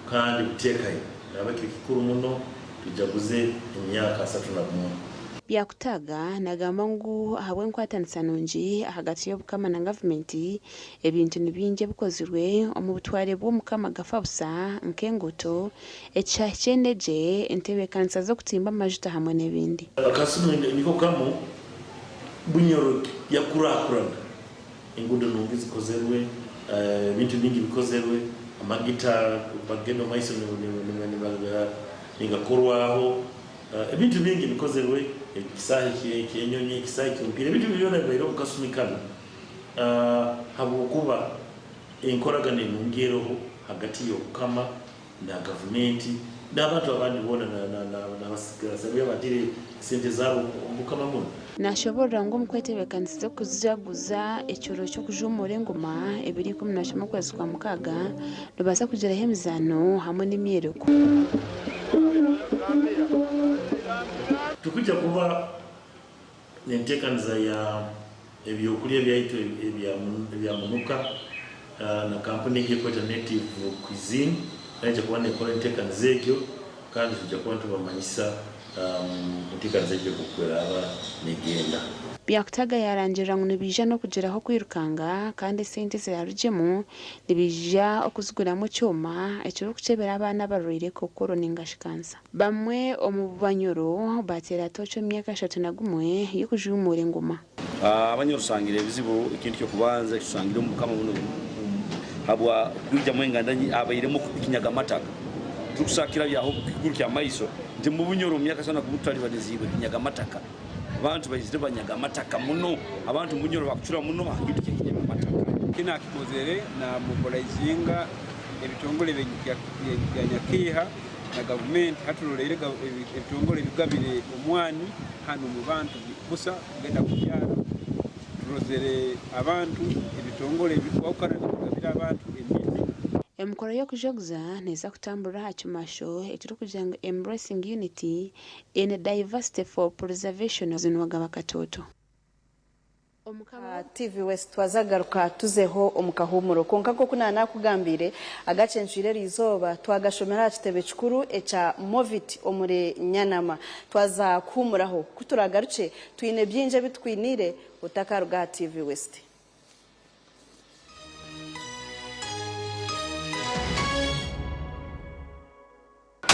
S12: kandi butekaye nabake kikuru muno tujaguze emyaka 31
S6: Byakutaga nagamba ngu ahabwe nkwatanisa nungi hagati y'obukama na government ebintu nibinje bukozirwe omu butware bw'omukama Gafabusa nkengoto ekyakyendeje entebekanisa zo kutimba amajuta hamwe n'ebindi
S12: akasumu niko kamo bunyoro yakurakurana engundo nungi zikozerwe bintu bingi bikozerwe amagita bagendo maiso ningakorwaho ebintu bingi bikozerwe kisahi kyenyonyi kisahi kyumpire bintu byona bayiro kukasumikana habukuba enkoragane nungireho hagati y'okukama na government n'abantu abandi bona na basigara batire sente zabo mukama muno
S6: nashobora ngo mukwetebekanisa zo kujaguza ecyoro cyo kujumura engoma 2011 kwezi kwa mukaga rubaza kugira hemizano hamwe n'imyereko
S12: tukujya kuba nentekanza ya ebyokulya byaitu ebyamunuka na kampuni y'ekweta native cuisine naje kuba nekora entekanza ekyo kandi tujja kuba tubamanyisa entekanza ekyo kukwera aba negenda
S6: Byakutaga yarangira ngo nibija no kugeraho kwirukanga kandi sente zirarujemo nibija okuziguramo cyoma ekyo kucebera abana barwire kokoro ningashikanza bamwe omu banyoro batera tocho myaka 31 yo kujumura engoma
S7: abanyoro sangire bizibu ikintu cyo kubanza kisangire mu kama buno habwa kujya mu ngandanye abayiremo kinyaga mataka tukusakira byaho kugurukya maiso ndi mu bunyoro myaka sana kubutari banizibe kinyaga mataka abantu bayizire banyaga mataka muno abantu munyoro bakucura muno hakitu kinyaga mataka
S15: kina kikozere na mobilizinga ebitongole byanyakiha na government hatulolere ebitongole bigabire omwani hano mu bantu busa genda kubyara turozere abantu ebitongole bikwakana bigabira abantu
S6: emikoro yo kujaguza neza kutambura hakimasho ekiri kugira ngo embracing unity in diversity for preservation zinwaga bakatoto
S1: TV West twazagaruka tuzeho omukahumuro konka ko kunana kugambire agacencire rizoba twagashomera kitebe kikuru echa Movit omure Nyanama twaza kumuraho kuturagaruce twine byinje bitwinire utakaruga TV West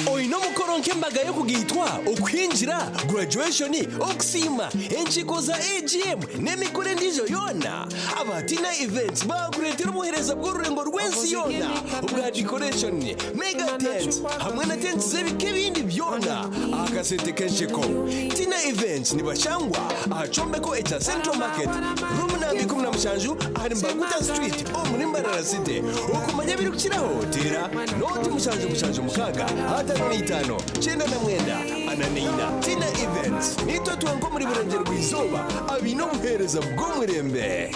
S30: oyino mukoro nk'embaga yo kugitwa okwinjira graduation okusima enchiko za AGM n'emikore ndijo yona abatina events bakuretera ubuhereza bw'ururengo rw'ensi yona ubwa decoration mega tent hamwe na tent z'ebike bindi byona akasente kenshiko tina events nibashangwa ahacombeko echa Central Market room nambi 17 ari Mbaguta Street muri Mbarara City ukumanya biri kukiraho tera noti mushanju mukaga atano n'itano cyenda na mwenda ananina tina events nito tuwango muri burengero bw'izuba abino buhereza bw'umurembe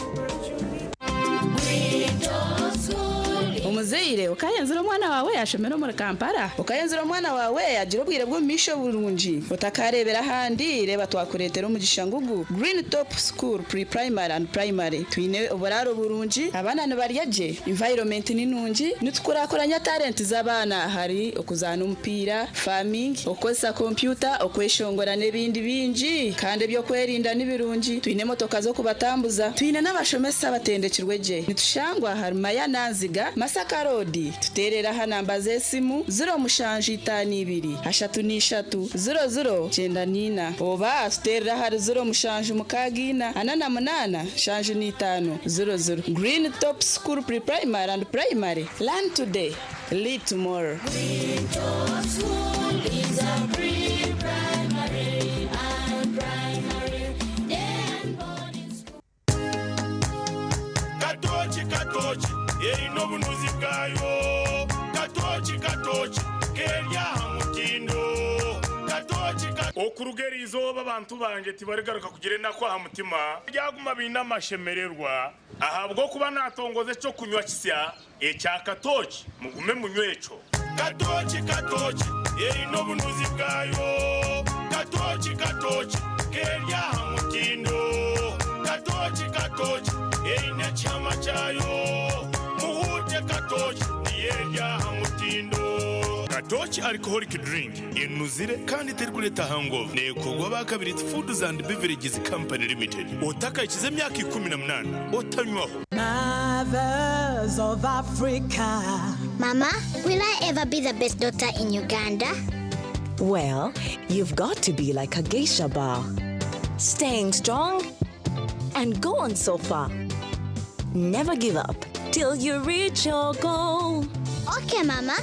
S2: umuzeire ukayenzera umwana wawe yashomera muri Kampala ukayenzera umwana wawe agira ubwire bwo misho burungi utakarebera handi reba twakuretera umugisha ngugu Green Top School Pre-Primary and Primary twine uburaro burungi abana nibariyaje environment ninungi nitukurakuranya talent z'abana hari okuzana umupira farming okosa computer okweshongora n'ebindi bingi kandi byo kwerinda n'ibirungi twine motoka zo kubatambuza twine n'abashomesa batendekirweje nitushangwa harumaya nanziga Masaka Road tuterera hanamba zesimu 052 3 oba tuterera hari 0 anana munana 5 Green Top School Pre-Primary and Primary. Learn today, lead tomorrow. Green Top School is a pre-primary and primary day and boarding school.
S14: Katochi no bunuzi bwayo katochi kerya hamutindo katochi okurugera izoba abantu banje tibaregaruka kugire nako hamutima byaguma binamashemererwa ahabwo kuba natongoze cyo kunywa kisya ecya katochi mugume munyweco katochi no bunuzi bwayo katochi kerya hamutindo katochi ina chama chayo Katochi niyeja hamutindo Katochi alcoholic drink inuzire kandi terkuleta hangover nekogwa bakabiri Foods and Beverages Company Limited otaka ikize myaka 18 otanywaho
S8: Mothers of Africa.
S10: Mama, will I ever be the best daughter in Uganda?
S11: Well, you've got to be like a geisha bar, staying strong and go on so far. Never give up till you reach your goal.
S10: Okay, Mama.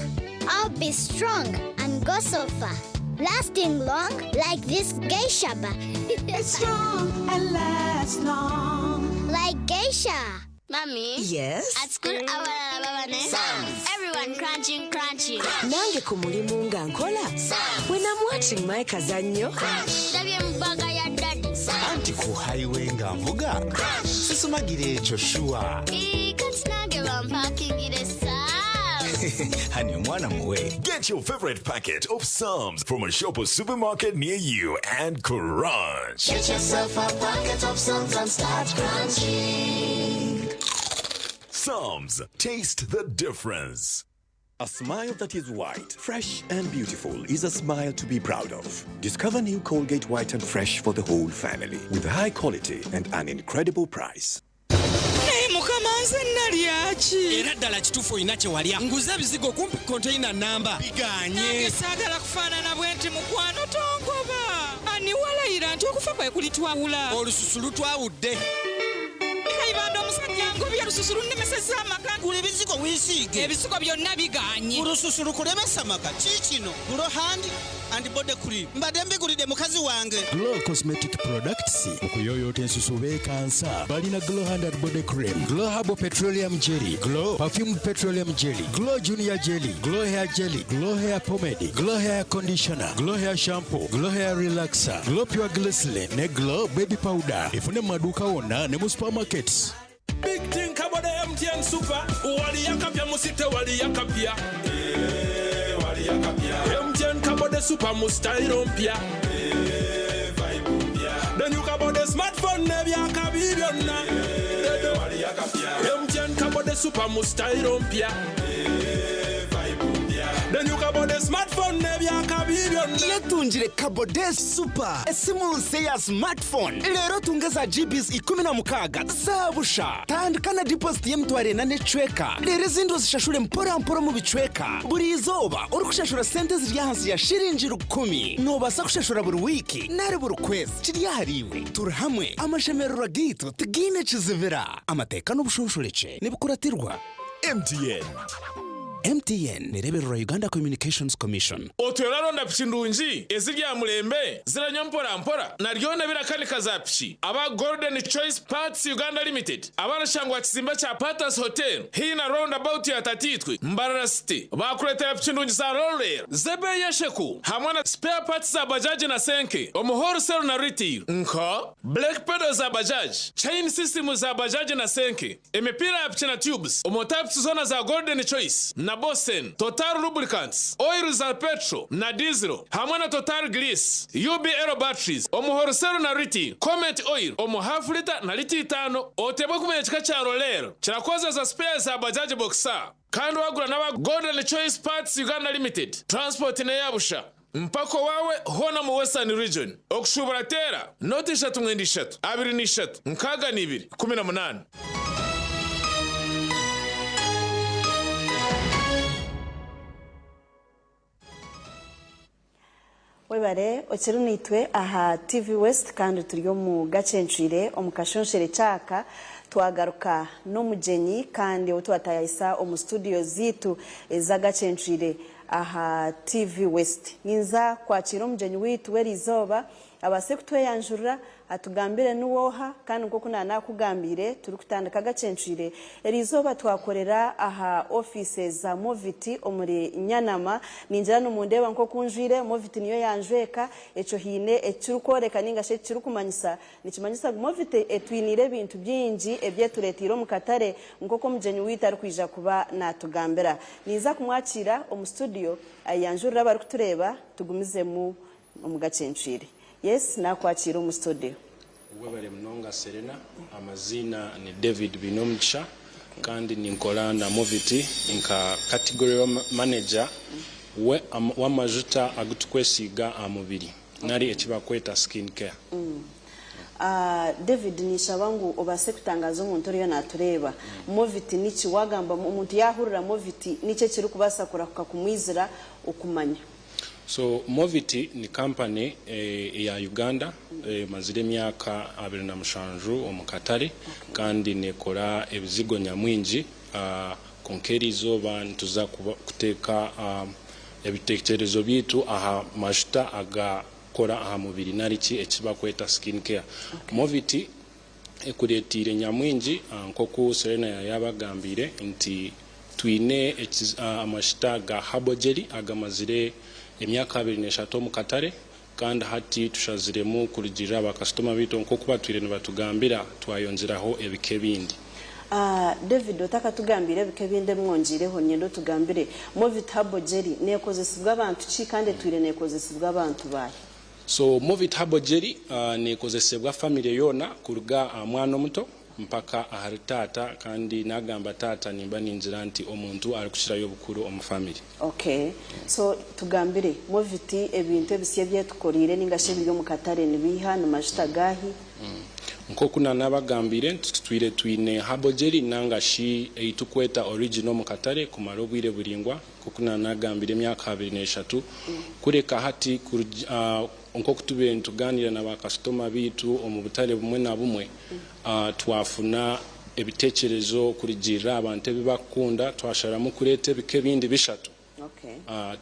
S10: I'll be strong and go so far. Lasting long like this geisha bar.
S8: Strong and last long.
S10: Like geisha.
S11: Mommy? Yes?
S10: At school, everyone crunching.
S11: Nange kumulimu nga nkola. When I'm watching my kazanyo.
S19: Anti ku highway nga mvuga. Sisumagire echo shua. Honey, mwana muwe.
S14: Get your favorite packet of Psalms from a shop or supermarket near you and crunch.
S10: Get yourself a packet of Psalms and start crunching.
S14: Psalms, taste the difference.
S20: A smile that is white, fresh and beautiful is a smile to be proud of. Discover new Colgate White and Fresh for the whole family with high quality and an incredible price.
S22: Mukamanze nalyachi era ddala kitufu inache walya nguza bizigo kumpi container namba biganye sagala kufaanana bwenti mukwano tongoba ani walayira nti okufa kwe kulitwawula olususulu twawudde kaibanda omusajja ngobya lususulu nemeseza amaka gula bizigo wisiige ebizigo byonna biganye olususulu kulemesa amaka kikino gulo hand and body cream mbadde mbigulidde mukazi wange
S23: Glow Cosmetic Products okuyoyota ensusu beekansa balina Glow Hand and Body Cream, Glow Herbal Petroleum Jelly, Glow Perfumed Petroleum Jelly, Glow Junior Jelly, Glow Hair Jelly, Glow Hair Pomade, Glow Hair Conditioner, Glow Hair Shampoo, Glow Hair Relaxer, Glow Pure Glycerin ne Glow Baby Powder ifune maduka wonna ne mu supermarkets.
S28: Big thing about the MTN Super wali yakapya musite wali yakapya wali yakapya MTN kabode super mustairo mpya vibe mpya then you kabode smartphone ne byakabibyonna wali yakapya MTN kabode super mustairo mpya vibe mpya
S22: Danyuka bode smartphone nebyaka billion.
S5: Yetungire kabode super. Esimu nse ya smartphone. Lero tungeza GBs 16 zabusha. Tandikana deposit y'emtware na networka. Lero zindo zishashure mpora mu bicweka. Buri izoba uri kushashura sente ziri hansi ya shiringi 10. Nobasa kushashura buri wiki nare buri kwezi. Kiriyahariwe. Turi hamwe amashemerero gito tugine kizivira. Amateka n'ubushunshurece nibukuratirwa. MTN nireberera Uganda Communications Commission.
S28: Otweraro ndapchindunji ezirya mulembe ziranya mpora naryona birakani kazapchi aba Golden Choice Parts Uganda Limited abana shangwa kizimba cha Patas Hotel hii na roundabout ya Tatitwi Mbarara City bakuletera pchindunji za roller zebe yesheku hamwe na spare parts za bajaji na senke omuhoro sero na retail nko black pedal za bajaji chain system za bajaji na senke emipira ya pchina tubes omotaps zona za Golden Choice na Bosen, Total Lubricants, Oil za Petro na Diesel, hamwe na Total Grease, UB Aero Batteries, omuhorosero na Riti, Comet Oil, omu half liter na liti 5, oteba kumenya chika cha roller, chirakoza za spare za Bajaj Boxer, kandi wagura n'aba Golden Choice Parts Uganda Limited, transport ne yabusha. Mpako wawe hona mu Western Region, okushubura tera, noti 3 23 2 18.
S1: Webare okirunitwe aha TV West kandi turiyo mu gacencire omukashonshere chaka twagaruka no mujenyi kandi otwatayisa omu studio zitu za gacencire aha TV West ninza kwakira omujenyi witu werizoba abasekutwe yanjurira atugambire nuwoha kandi nko kunana kugambire turi kutandika gacencire erizoba twakorera aha offices za Moviti omuri Nyanama ninjira no mundeba nko kunjire Moviti niyo yanjweka eco hine ekirukoreka ningashe kirukumanyisa nikimanyisa Moviti etwinire bintu byinji ebyeturetiro mu Katare nko mujenyi wita ari kwija kuba natugambira niza kumwakira omu studio ayanjurira bari kutureba tugumize mu gacencire. Yes, nakwakira mu studio.
S9: Webale mnonga Serena, amazina ni David Binomcha, kandi ninkola na Moviti nka category manager wa majuta agutukwesiga amubiri. Nari ekibakweta skin care.
S1: David nishabangu obase kutangaza umuntu riyo natureba. Moviti niki wagamba umuntu yahurira Moviti nice kiri kubasa kurakuka kumwizira ukumanya.
S9: So Moviti ni company ya Uganda mazire myaka 27 omukatare kandi nekora ebizigo nyamwingi konkerizo bantu za kuteka ebitekerezo bitu aha majuta agakora aha mubiri nariki ekibakweta skin care. Moviti ekuretire nyamwingi nkoku Serena yabagambire nti twine amajuta ga habojeri agamazire emyaka 23 mu Katare kandi hati tushaziremu kurigirira abakastoma bito nko kuba twire nibatugambira twayonziraho ebike bindi.
S1: David otaka tugambire ebike bindi mwongireho nyendo tugambire Moviti habojeri nekozesibwa abantu ki kandi twire nekozesibwa abantu baye.
S9: So Moviti habojeri nekozesebwa family yona kuruga mwana muto mpaka ahari tata kandi nagamba tata nimba ninjira nti omuntu ari kushirayo bukuru omu family.
S1: Okay, so tugambire Moviti ebintu ebisye byetukorire ningashe byo mu Katare nibiha no majuta gahi.
S9: Nko kuna nabagambire twire twine habojeri nangashi eitukweta original mu Katare kumaro bwire buringwa kokuna nagambire myaka 23 kureka hati nko kutube ntuganira na bakastoma bitu omu butale bumwe na bumwe twafuna ebitekerezo kurigirira abantu bibakunda twasharamu kurete bike bindi bishatu.
S1: Okay.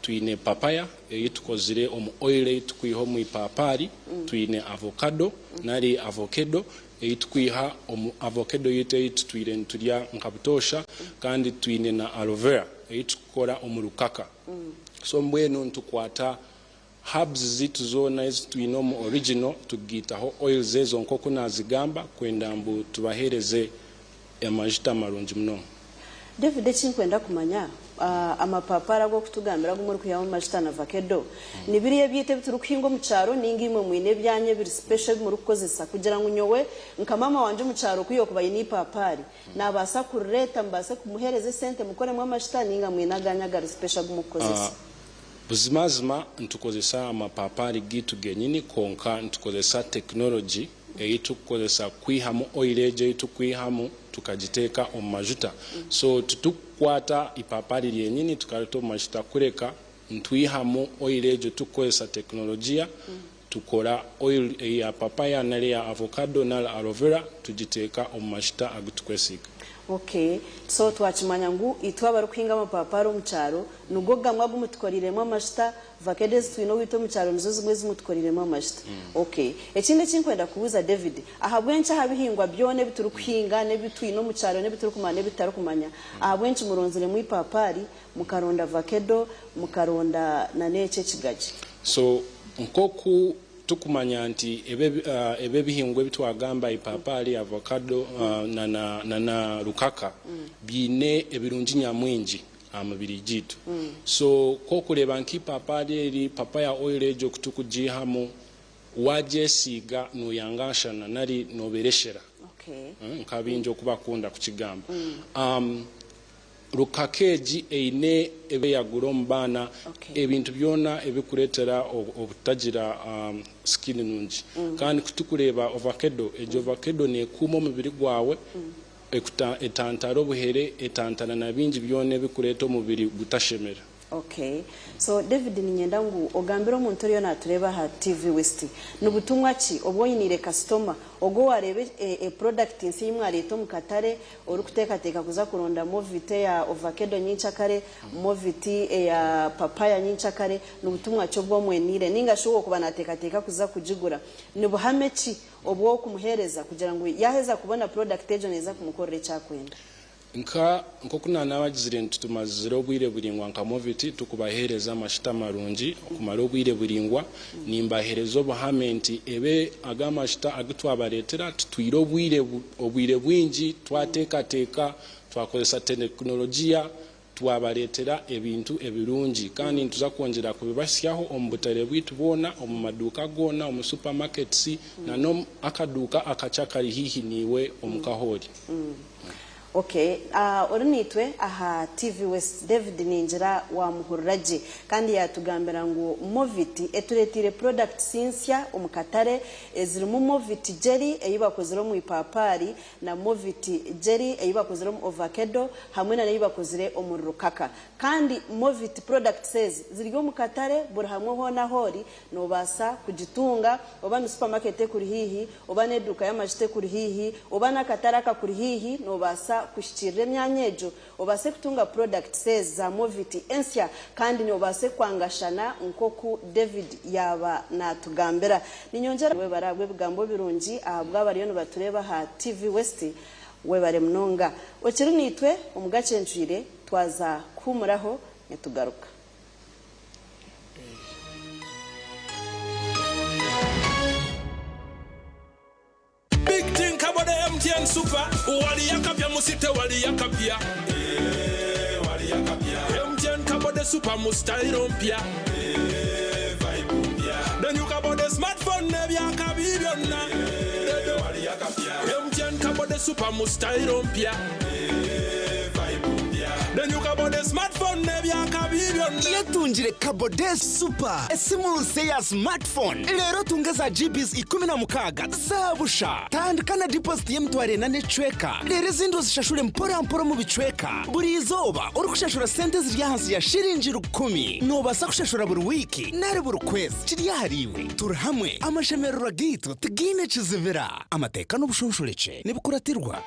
S9: Twine papaya eyitukozire omu oil eyitukwiha mu ipapari twine avocado nari avocado eyitukwiha omu avocado yitu twire nturya nkabutosha kandi twine na aloe vera eyitukora omu rukaka. So mbwenu ntukwata herbs zitu zona twine omu original tugitaho oil zezo nko kunazigamba kwenda mbu tubahereze amajuta marungi muno.
S1: David ekinkwenda kumanya amapapara go kutugambira go muri kuyaho amashita na vakedo nibiriye byite biturukingo mu cyaro ningimwe mwine byanye biri special muri kukozesa kugira ngo nyowe nkamama wanje mu cyaro kuyo kubaye ni papari nabasa kureta mbase kumuhereze sente mukoremo amashita ninga mwinaganya gari special gumukozesa
S9: buzimazima ntukozesa amapapari gitu genyini konka ntukozesa technology eitukozesa kwihamu oileje eitukwihamu tukajiteka omumajuta so tutukwata ipapari lyenyini tukaleta omumajuta kureka ntwihamu oileje tukozesa teknolojia tukora oil ya papaya nale ya avocado nala aloe vera tujiteka omumajuta agutukwesiga.
S1: Okay, so twachimanya ngu itwa barukinga amapaparo mu cyaro nugo gamwa gumutukoriremo amashita vakedes twino wito mu cyaro nizo zimwe zimutkoriremo amashita. Okay, ekindi kinkwenda kubuza David ahabwencha habihingwa byone biturukinga ne bitwino mu cyaro ne biturukumane bitarukumanya ahabwenchi muronzire mu ipapari mukaronda vakedo mukaronda na nece kigaji.
S9: So nkoku tukumanya nti ebe bihingwe bitwagamba ipapali avocado na rukaka bine ebirungi nyamwingi amabiri jitu so ko kureba nk'ipapali eri papaya oil ejo kutukujihamu wajesiga no yangashana nari nobereshera nkabinjo kubakunda kukigamba rukakeji eine ebe yaguro mbana ebintu byona ebikuretera obutagira skin nungi kandi kutukureba avocado ejo avocado ne kumo mubiri gwawe etantaro buhere etantana na bingi byone bikureta omubiri gutashemera.
S1: Okay, so David ninyenda ngu ogambira omuntu ryo natureba ha TV West nubutumwa ki obwoyinire customer ogo warebe product nsimwe areto mukatare orukuteka kuza kuronda movite ya avocado nyincha kare movite ya papaya nyincha kare nubutumwa cyo bwo mwenire ninga shugo kuba nateka kuza kujigura nibuhame ki obwo kumuhereza kugira ngo yaheza kubona product ejo neza kumukorera cyakwenda.
S9: Nko kuna nabagizire ntutumazire obwire buringwa nka moviti tukubahereza amashita marungi kumara obwire buringwa nimbahereza obuhamenti ebe agamashita agitwabaretera tutwire obwire bwingi twateka twakozesa teknolojia twabaretera ebintu ebirungi kandi ntuza kwongera kubibasyaho omubutare bwitu bona omumaduka gona omu supermarkets na no akaduka akachakari hihi niwe omukahori.
S1: Okay, orinitwe aha TV West David ninjira wa muhurraje kandi yatugambira ngo Moviti eturetire product sinsya umukatare ezirimu Moviti jelly eyibakozero mu ipapari na Moviti jelly eyibakozero mu avocado hamwe na eyibakozere omurukaka kandi Moviti product says ziriyo mukatare buri hamwe hona hori no basa kujitunga oba mu supermarket kuri hihi oba neduka y'amajite kuri hihi oba nakataraka kuri hihi no basa kushikirira emyanyejo obase kutunga product says za Moviti ensya kandi ni obase kwangashana nkoku David yaba natugambira ninyongera we baragwe bigambo birungi ahabwa bariyo no batureba ha TV West we bare mnonga okiri nitwe omugace ncwire twaza kumuraho nyatugaruka.
S22: MTN Super, wali yakapya musite wali yakapya. Wali yakapya. MTN kabode super mustairo mpya. Vibe mpya. Then you kabode smartphone ne byakabibyonna. Wali yakapya. MTN kabode super mustairo mpya. Vibe mpya. Then you kabode smartphone ne byakabibyonna.
S5: Yatungire kabode super esimu nse ya smartphone lero tungeza GBs 16 zabusha tandikana deposit y'emtware na necweka lero zindo zishashure mpora mu bicweka buri izoba uri kushashura sente ziri hansi ya shiringi 10 nobasa kushashura buri wiki nare buri kwezi kiri hariwe turhamwe amashemerura gitu tugine kizivira amateka n'ubushonshoreke nibukuratirwa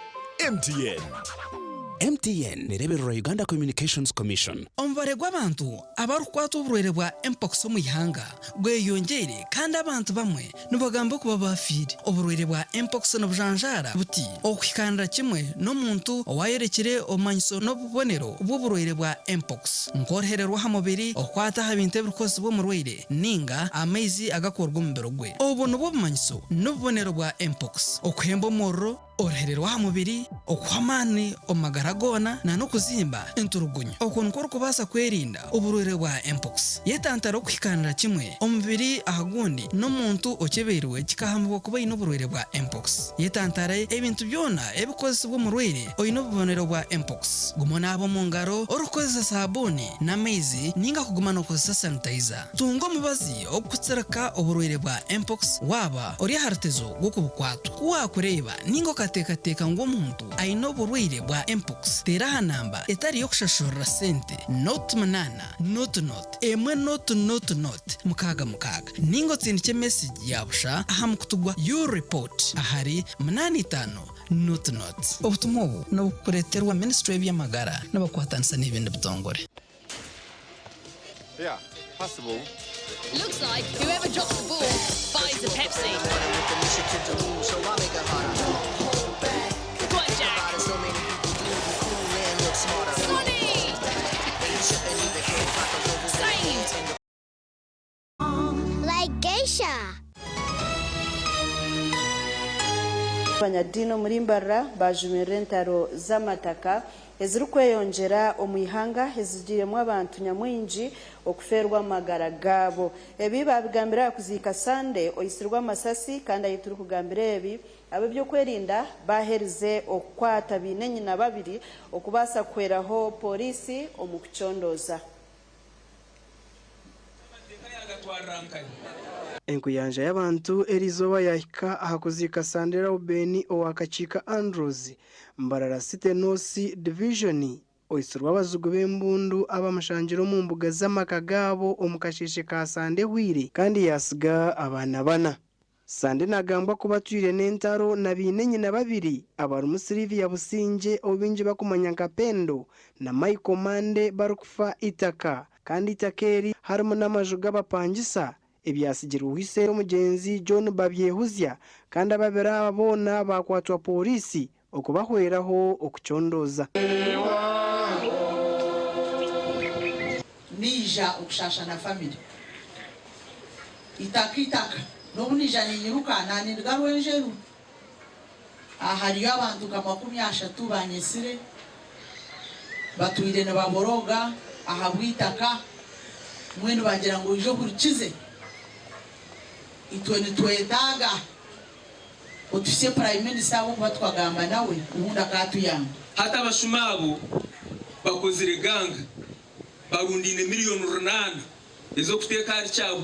S5: MTN nereberura Uganda Communications Commission.
S22: Omubare gw'abantu abarukwata oburwaire bwa mpox mu ihanga gweyongere kandi abantu bamwe nibagamba kuba bafire oburwaire bwa mpox n'obujanjara buti okwikandira kimwe n'omuntu owayerekire omanyiso n'obubonero bw'oburwaire bwa mpox nkorhererwa ha mubiri okwata ha bintu ebirikozi bw'omurwaire ninga amaizi agakorwa mu mubiri gwe obu nibwo bumanyiso n'obubonero bwa mpox okuhemba omurro orohererwa ha mubiri okwamani omagaragona na no kuzimba enturugunyo okuntu koro kubasa kwerinda oburwere bwa mpox yetantara kwikanira kimwe omubiri ahagundi n'omuntu okeberwe kikahambwa kuba ino burwere bwa mpox yetantara ebintu byona ebikozesebwa mu rwere oyino bubonero bwa mpox gumona abo mu ngaro orukozesa sabuni n'amaizi ninga kuguma no kozesa sanitizer tungo mubazi okutsereka oburwere bwa mpox waba ori hartezo gukubukwato wakureba ningo katekateka ngo muntu ayino burwire bwa mpox tera hanamba etari yokushashura sente not manana not emwe not mukaga ningo tsindike message yabusha ahamukutugwa your report ahari 85 not obutumwa ubu nabukureterwa Ministry y'Amagara n'abakwatanisa n'ibindi bitongore.
S3: Yeah, possible.
S13: Looks like whoever drops the ball buys a Pepsi. Go on, Jack. Sonny! Saved!
S10: Like geisha.
S1: Abanyadino muri Mbarara bajumira entaro z'amataka eziri kweyongera omwihanga ezigiremu abantu nyamwingi okuferwa amagara gabo. Ebi babigambira kuzika Sande oyisirwa amasasi kandi ayituri kugambira ebi abo byo kwerinda baherize okukwata binenyi na babiri okubasa kweraho polisi omukuchondoza.
S16: Enkuyanja y'abantu erizoba yahika ahakuzika Sandera Obeni owakachika Andros Mbarara City North Division oyisirwa abazugu b'embundu abamushangiro mu mbuga z'amaka gabo omukashishe ka Sande hwire kandi yasiga abana bana. Sande nagamba kubatwire n'entaro na binenyi na babiri abarumu Silvia Businje obinje bakumanya Kapendo na Michael Mande barukufa itaka kandi itakeri harimo n'amajuga bapangisa ebyasigira uhise umugenzi John Babyehuzya kandi ababera abona bakwatwa polisi okubahweraho okuchondoza.
S17: Nija ukushasha na family itakitaka nobunija ninyiruka nani ngarwenjeru ahariyo abantu kama 30 banyesire batwire ne baboroga ahabwitaka mwenu bagira ngo ijo kurikize itweni twetaga otuse prime minister abo batwagamba nawe ubunda katuyanga
S21: hata abashumabo bakozire ganga barundine miliyoni 8 ezo kuteka ari cyabu